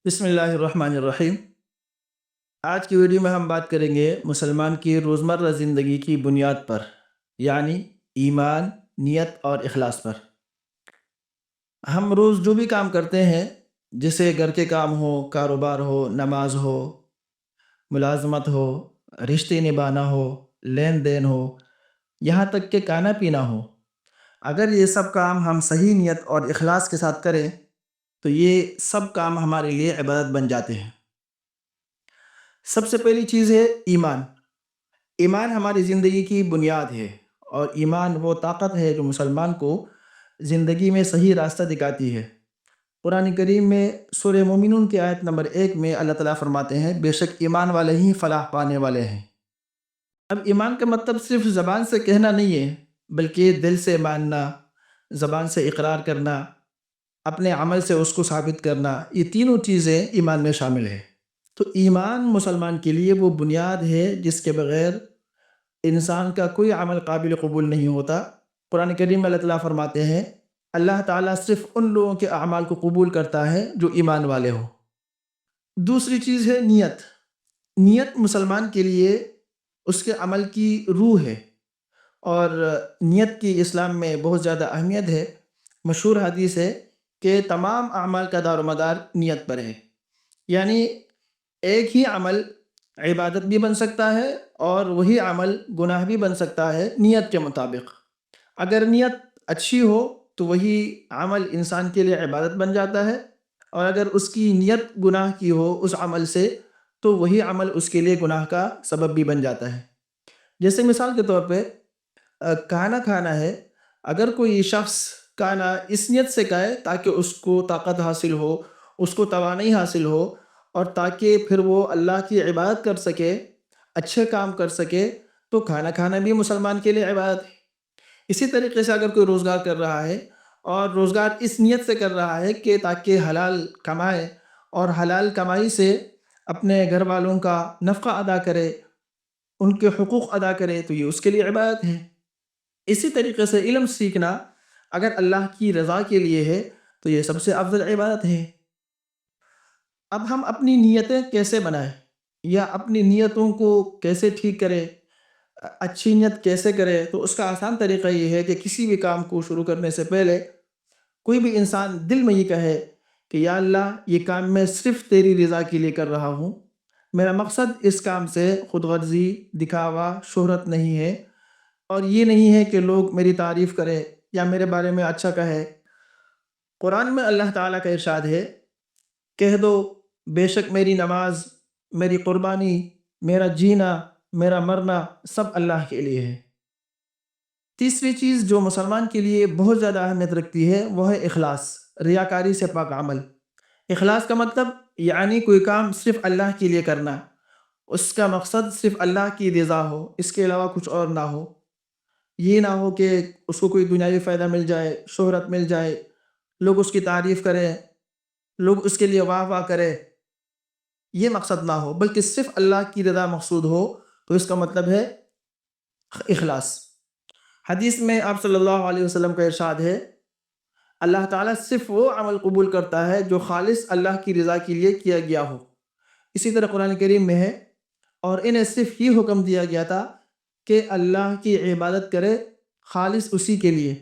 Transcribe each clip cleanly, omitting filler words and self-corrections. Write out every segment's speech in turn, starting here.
بسم اللہ الرحمن الرحیم۔ آج کی ویڈیو میں ہم بات کریں گے مسلمان کی روزمرہ زندگی کی بنیاد پر، یعنی ایمان، نیت اور اخلاص پر۔ ہم روز جو بھی کام کرتے ہیں، جیسے گھر کے کام ہو، کاروبار ہو، نماز ہو، ملازمت ہو، رشتے نبھانا ہو، لین دین ہو، یہاں تک کہ کھانا پینا ہو، اگر یہ سب کام ہم صحیح نیت اور اخلاص کے ساتھ کریں تو یہ سب کام ہمارے لیے عبادت بن جاتے ہیں۔ سب سے پہلی چیز ہے ایمان۔ ایمان ہماری زندگی کی بنیاد ہے، اور ایمان وہ طاقت ہے جو مسلمان کو زندگی میں صحیح راستہ دکھاتی ہے۔ قرآن کریم میں سورہ مومنون کی آیت نمبر 1 میں اللہ تعالیٰ فرماتے ہیں، بے شک ایمان والے ہی فلاح پانے والے ہیں۔ اب ایمان کا مطلب صرف زبان سے کہنا نہیں ہے، بلکہ دل سے ماننا، زبان سے اقرار کرنا، اپنے عمل سے اس کو ثابت کرنا، یہ تینوں چیزیں ایمان میں شامل ہیں۔ تو ایمان مسلمان کے لیے وہ بنیاد ہے جس کے بغیر انسان کا کوئی عمل قابل قبول نہیں ہوتا۔ قرآن کریم میں اللہ تعالیٰ فرماتے ہیں، اللہ تعالیٰ صرف ان لوگوں کے اعمال کو قبول کرتا ہے جو ایمان والے ہوں۔ دوسری چیز ہے نیت۔ نیت مسلمان کے لیے اس کے عمل کی روح ہے، اور نیت کی اسلام میں بہت زیادہ اہمیت ہے۔ مشہور حدیث ہے کہ تمام اعمال کا دار و مدار نیت پر ہے، یعنی ایک ہی عمل عبادت بھی بن سکتا ہے اور وہی عمل گناہ بھی بن سکتا ہے نیت کے مطابق۔ اگر نیت اچھی ہو تو وہی عمل انسان کے لیے عبادت بن جاتا ہے، اور اگر اس کی نیت گناہ کی ہو اس عمل سے تو وہی عمل اس کے لیے گناہ کا سبب بھی بن جاتا ہے۔ جیسے مثال کے طور پہ کھانا کھانا ہے، اگر کوئی شخص کھانا اس نیت سے کھائے تاکہ اس کو طاقت حاصل ہو، اس کو توانائی حاصل ہو، اور تاکہ پھر وہ اللہ کی عبادت کر سکے، اچھے کام کر سکے، تو کھانا کھانا بھی مسلمان کے لیے عبادت ہے۔ اسی طریقے سے اگر کوئی روزگار کر رہا ہے اور روزگار اس نیت سے کر رہا ہے کہ تاکہ حلال کمائے اور حلال کمائی سے اپنے گھر والوں کا نفقہ ادا کرے، ان کے حقوق ادا کرے، تو یہ اس کے لیے عبادت ہے۔ اسی طریقے سے علم سیکھنا اگر اللہ کی رضا کے لیے ہے تو یہ سب سے افضل عبادت ہے۔ اب ہم اپنی نیتیں کیسے بنائیں، یا اپنی نیتوں کو کیسے ٹھیک کریں، اچھی نیت کیسے کرے؟ تو اس کا آسان طریقہ یہ ہے کہ کسی بھی کام کو شروع کرنے سے پہلے کوئی بھی انسان دل میں یہ کہے کہ یا اللہ، یہ کام میں صرف تیری رضا کے لیے کر رہا ہوں، میرا مقصد اس کام سے خود غرضی، دکھاوا، شہرت نہیں ہے، اور یہ نہیں ہے کہ لوگ میری تعریف کرے یا میرے بارے میں اچھا کہے۔ قرآن میں اللہ تعالیٰ کا ارشاد ہے، کہہ دو بے شک میری نماز، میری قربانی، میرا جینا، میرا مرنا سب اللہ کے لیے ہے۔ تیسری چیز جو مسلمان کے لیے بہت زیادہ اہمیت رکھتی ہے وہ ہے اخلاص، ریاکاری سے پاک عمل۔ اخلاص کا مطلب یعنی کوئی کام صرف اللہ کے لیے کرنا، اس کا مقصد صرف اللہ کی رضا ہو، اس کے علاوہ کچھ اور نہ ہو۔ یہ نہ ہو کہ اس کو کوئی دنیاوی فائدہ مل جائے، شہرت مل جائے، لوگ اس کی تعریف کریں، لوگ اس کے لیے واہ واہ کریں، یہ مقصد نہ ہو، بلکہ صرف اللہ کی رضا مقصود ہو، تو اس کا مطلب ہے اخلاص۔ حدیث میں آپ صلی اللہ علیہ وسلم کا ارشاد ہے، اللہ تعالیٰ صرف وہ عمل قبول کرتا ہے جو خالص اللہ کی رضا کے لیے کیا گیا ہو۔ اسی طرح قرآن کریم میں ہے، اور انہیں صرف یہ حکم دیا گیا تھا کہ اللہ کی عبادت کرے خالص اسی کے لیے۔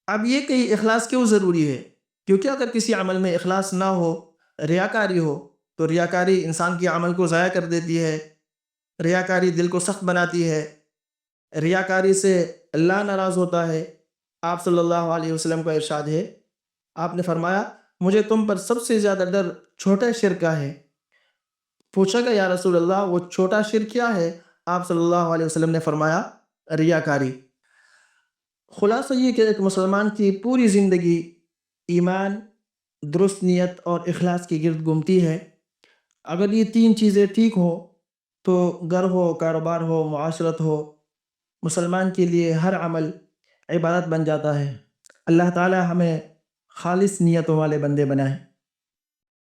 اب یہ کہ اخلاص کیوں ضروری ہے؟ کیونکہ اگر کسی عمل میں اخلاص نہ ہو، ریاکاری ہو، تو ریاکاری انسان کے عمل کو ضائع کر دیتی ہے، ریاکاری دل کو سخت بناتی ہے، ریاکاری سے اللہ ناراض ہوتا ہے۔ آپ صلی اللہ علیہ وسلم کا ارشاد ہے، آپ نے فرمایا، مجھے تم پر سب سے زیادہ ڈر چھوٹے شرک کا ہے۔ پوچھا کہ یا رسول اللہ، وہ چھوٹا شرک کیا ہے؟ آپ صلی اللہ علیہ وسلم نے فرمایا، ریاکاری۔ خلاصہ یہ کہ ایک مسلمان کی پوری زندگی ایمان، درست نیت اور اخلاص کی گرد گھومتی ہے۔ اگر یہ تین چیزیں ٹھیک ہوں تو گھر ہو، کاروبار ہو، معاشرت ہو، مسلمان کے لیے ہر عمل عبادت بن جاتا ہے۔ اللہ تعالی ہمیں خالص نیتوں والے بندے بنائے۔